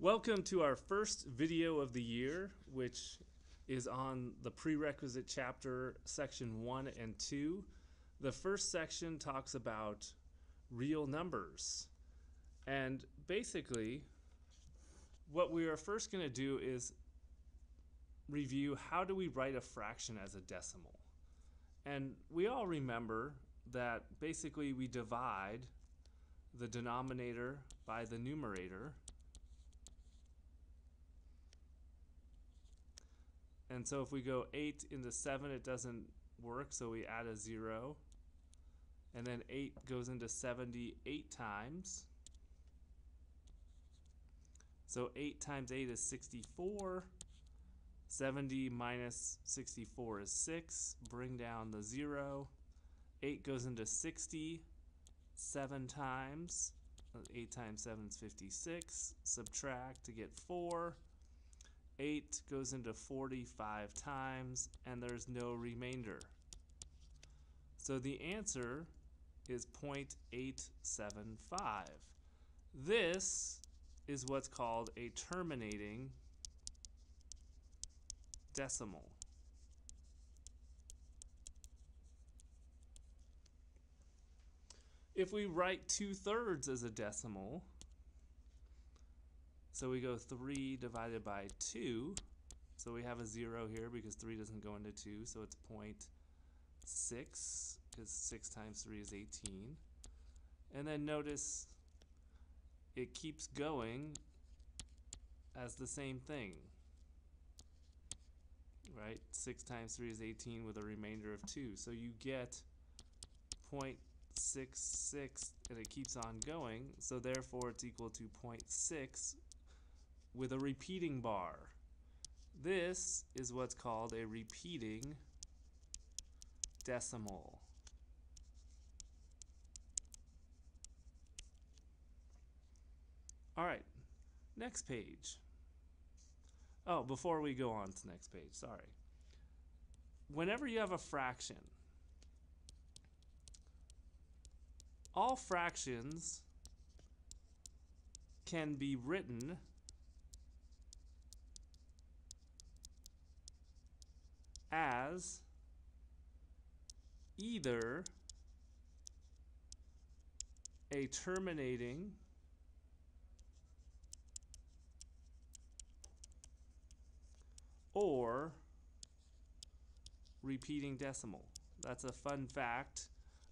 Welcome to our first video of the year, which is on the prerequisite chapter, section 1 and 2. The first section talks about real numbers. And basically, what we are first going to do is review how do we write a fraction as a decimal. And we all remember that basically we divide the denominator by the numerator. And so if we go 8 into 7, it doesn't work, so we add a 0. And then 8 goes into 78 times. So 8 times 8 is 64. 70 minus 64 is 6. Bring down the 0. 8 goes into 60 7 times. 8 times 7 is 56. Subtract to get 4. 8 goes into 45 times, and there's no remainder. So the answer is 0.875. This is what's called a terminating decimal. If we write 2/3 as a decimal, so we go 3 divided by 2. So we have a 0 here because 3 doesn't go into 2. So it's 0.6 because 6 times 3 is 18. And then notice it keeps going as the same thing. Right? 6 times 3 is 18 with a remainder of 2. So you get 0.66 and it keeps on going. So therefore it's equal to 0.6 with a repeating bar. This is what's called a repeating decimal. All right, next page. Oh, before we go on to the next page, sorry. Whenever you have a fraction, all fractions can be written as either a terminating or repeating decimal. That's a fun fact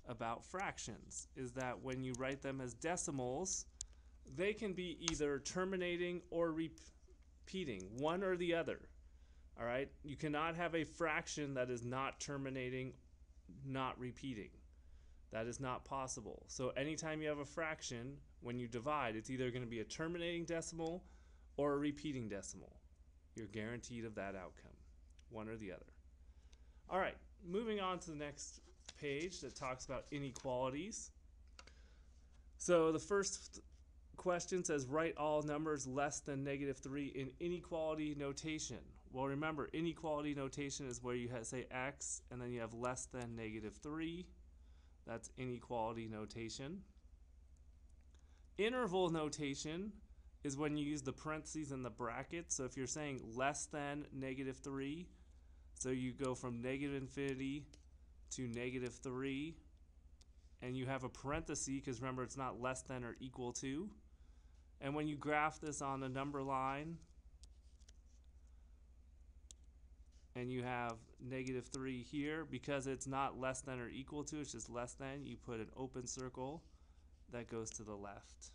about fractions, is that when you write them as decimals, they can be either terminating or repeating, one or the other. All right, you cannot have a fraction that is not terminating, not repeating. That is not possible. So anytime you have a fraction, when you divide, it's either going to be a terminating decimal or a repeating decimal. You're guaranteed of that outcome, one or the other. All right, moving on to the next page that talks about inequalities. So the first question says write all numbers less than -3 in inequality notation. Well, remember, inequality notation is where you say x and then you have less than -3. That's inequality notation. Interval notation is when you use the parentheses and the brackets. So if you're saying less than -3, so you go from -infinity to -3, and you have a parenthesis because remember it's not less than or equal to. And when you graph this on a number line, and you have -3 here, because it's not less than or equal to, it's just less than, you put an open circle that goes to the left.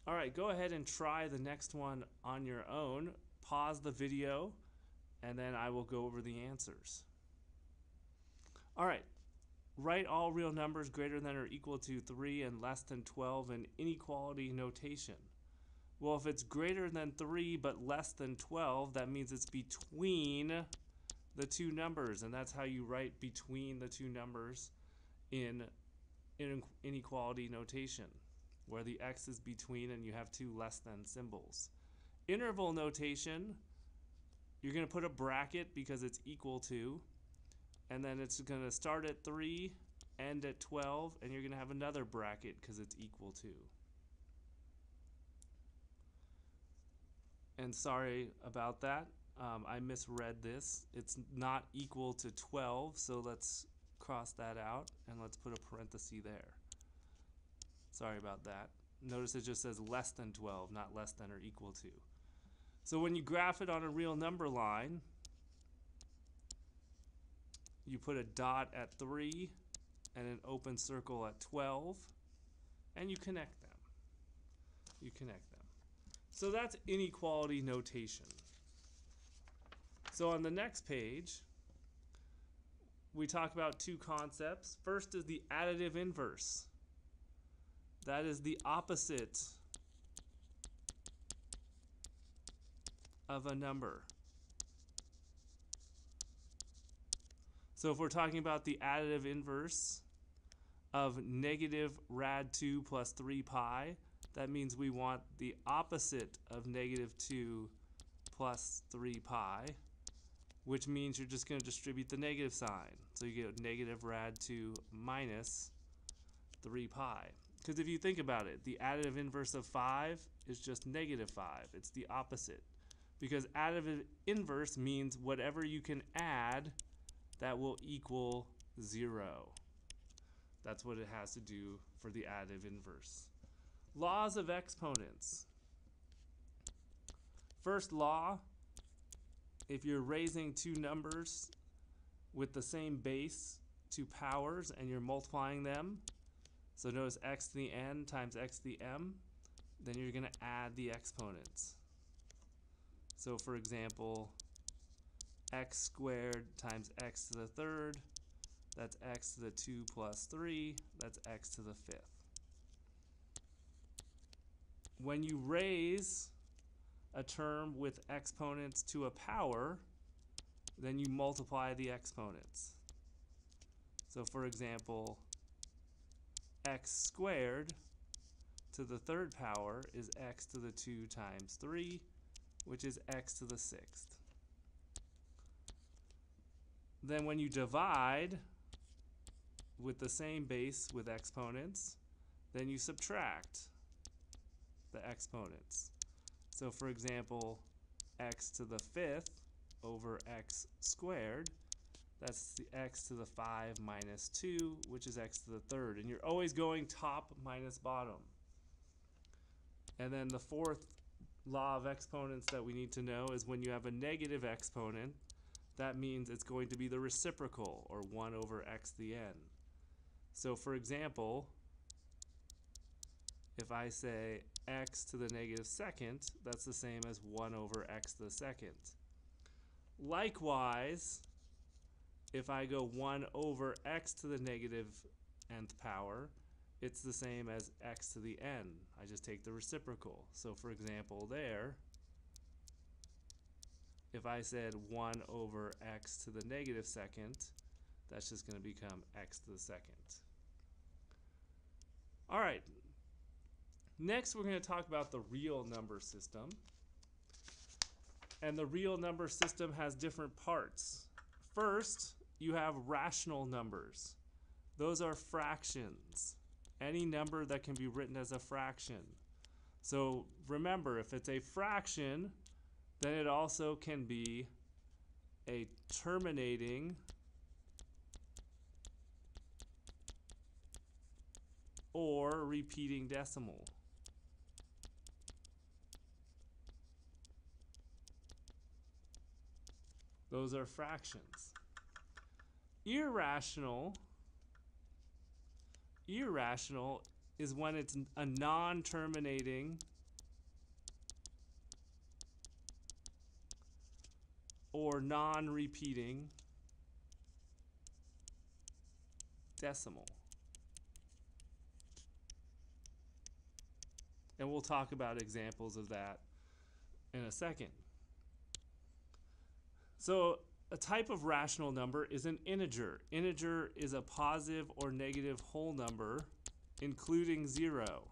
All right, go ahead and try the next one on your own. Pause the video, and then I will go over the answers. All right, write all real numbers greater than or equal to 3 and less than 12 in inequality notation. Well, if it's greater than 3 but less than 12, that means it's between the two numbers, and that's how you write between the two numbers in inequality notation, where the x is between and you have two less than symbols. Interval notation, you're going to put a bracket because it's equal to, and then it's going to start at 3, end at 12, and you're going to have another bracket because it's equal to. And sorry about that. I misread this. It's not equal to 12, so let's cross that out and let's put a parenthesis there. Sorry about that. Notice it just says less than 12, not less than or equal to. So when you graph it on a real number line, you put a dot at 3 and an open circle at 12, and you connect them. You connect them. So that's inequality notation. So on the next page, we talk about two concepts. First is the additive inverse. That is the opposite of a number. So if we're talking about the additive inverse of negative rad 2 plus 3 pi, that means we want the opposite of negative 2 plus 3 pi, which means you're just going to distribute the negative sign. So you get negative rad 2 minus 3 pi. Because if you think about it, the additive inverse of 5 is just negative 5. It's the opposite. Because additive inverse means whatever you can add, that will equal 0. That's what it has to do for the additive inverse. Laws of exponents. First law, if you're raising two numbers with the same base to powers and you're multiplying them, so notice x to the n times x to the m, then you're going to add the exponents. So for example, x squared times x to the third, that's x to the 2 plus 3, that's x to the 5th. When you raise a term with exponents to a power, then you multiply the exponents. So for example, x squared to the third power is x to the 2 times 3, which is x to the 6th. Then when you divide with the same base with exponents, then you subtract the exponents. So for example, x to the 5th over x squared, that's the x to the 5 minus 2, which is x to the third. And you're always going top minus bottom. And then the fourth law of exponents that we need to know is when you have a negative exponent, that means it's going to be the reciprocal, or 1 over x to the n. So for example, if I say x to the negative second, that's the same as 1 over x to the second. Likewise, if I go 1 over x to the negative nth power, it's the same as x to the n. I just take the reciprocal. So for example there, if I said 1 over x to the negative second, that's just going to become x to the second. All right. Next, we're going to talk about the real number system. And the real number system has different parts. First, you have rational numbers. Those are fractions. Any number that can be written as a fraction. So remember, if it's a fraction, then it also can be a terminating or repeating decimal. Those are fractions. Irrational is when it's a non-terminating or non-repeating decimal. And we'll talk about examples of that in a second. So a type of rational number is an integer. Integer is a positive or negative whole number, including 0.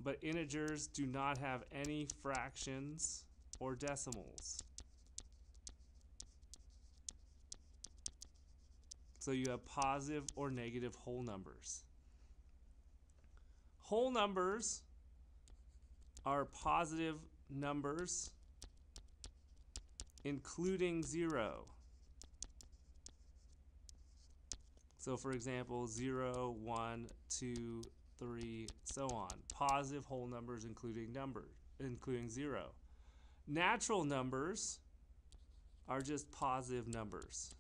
But integers do not have any fractions or decimals. So you have positive or negative whole numbers. Whole numbers are positive numbers including 0. So for example, 0, 1, 2, 3, so on. Positive whole numbers including 0. Natural numbers are just positive numbers.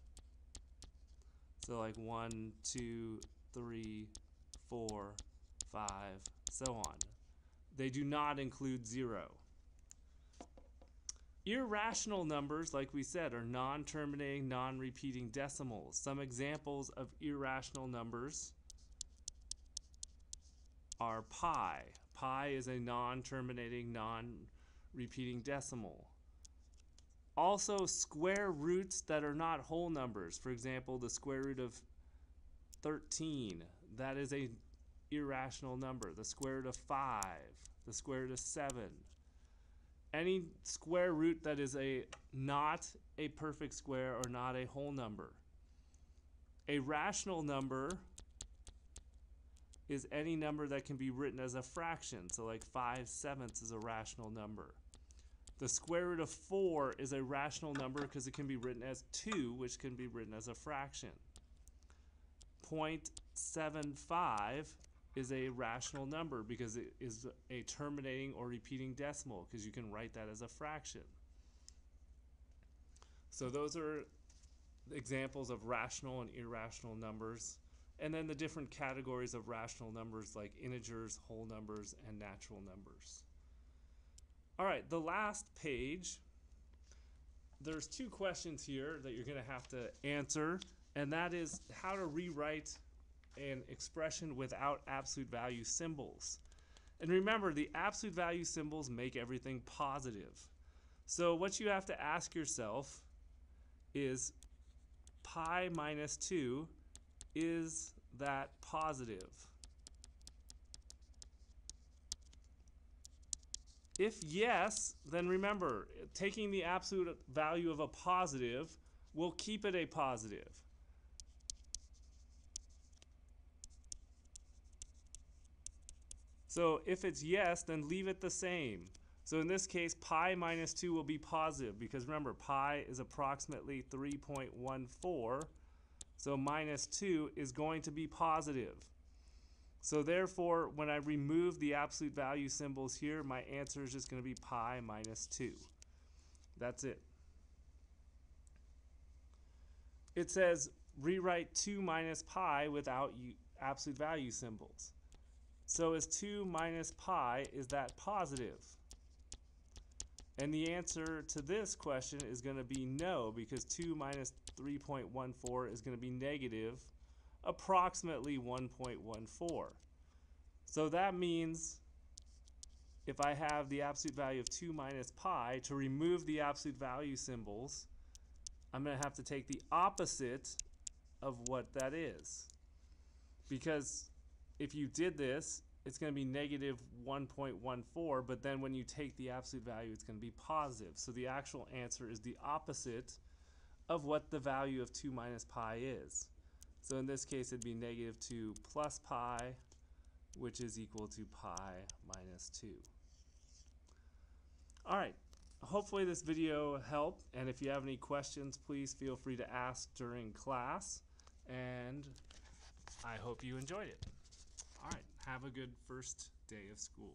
So like 1, 2, 3, 4, 5, so on. They do not include 0. Irrational numbers, like we said, are non-terminating, non-repeating decimals. Some examples of irrational numbers are pi. Pi is a non-terminating, non-repeating decimal. Also, square roots that are not whole numbers. For example, the square root of 13, that is a irrational number. The square root of 5, the square root of 7. Any square root that is not a perfect square or not a whole number. A rational number is any number that can be written as a fraction. So like 5/7 is a rational number. The square root of 4 is a rational number because it can be written as 2, which can be written as a fraction. 0.75 is a rational number because it is a terminating or repeating decimal because you can write that as a fraction. So those are examples of rational and irrational numbers. And then the different categories of rational numbers like integers, whole numbers, and natural numbers. All right, the last page, there's 2 questions here that you're going to have to answer, and that is how to rewrite an expression without absolute value symbols. And remember, the absolute value symbols make everything positive. So what you have to ask yourself is pi minus 2, is that positive? If yes, then remember, taking the absolute value of a positive will keep it a positive. So if it's yes, then leave it the same. So in this case, pi minus 2 will be positive because remember, pi is approximately 3.14. So minus 2 is going to be positive. So therefore, when I remove the absolute value symbols here, my answer is just going to be pi minus 2. That's it. It says rewrite 2 minus pi without absolute value symbols. So is 2 minus pi, is that positive? And the answer to this question is going to be no, because 2 minus 3.14 is going to be negative approximately 1.14. So that means if I have the absolute value of 2 minus pi, to remove the absolute value symbols, I'm going to have to take the opposite of what that is. Because if you did this, it's going to be negative 1.14, but then when you take the absolute value, it's going to be positive. So the actual answer is the opposite of what the value of 2 minus pi is. So in this case, it'd be negative 2 plus pi, which is equal to pi minus 2. All right, hopefully this video helped, and if you have any questions, please feel free to ask during class, and I hope you enjoyed it. All right, have a good first day of school.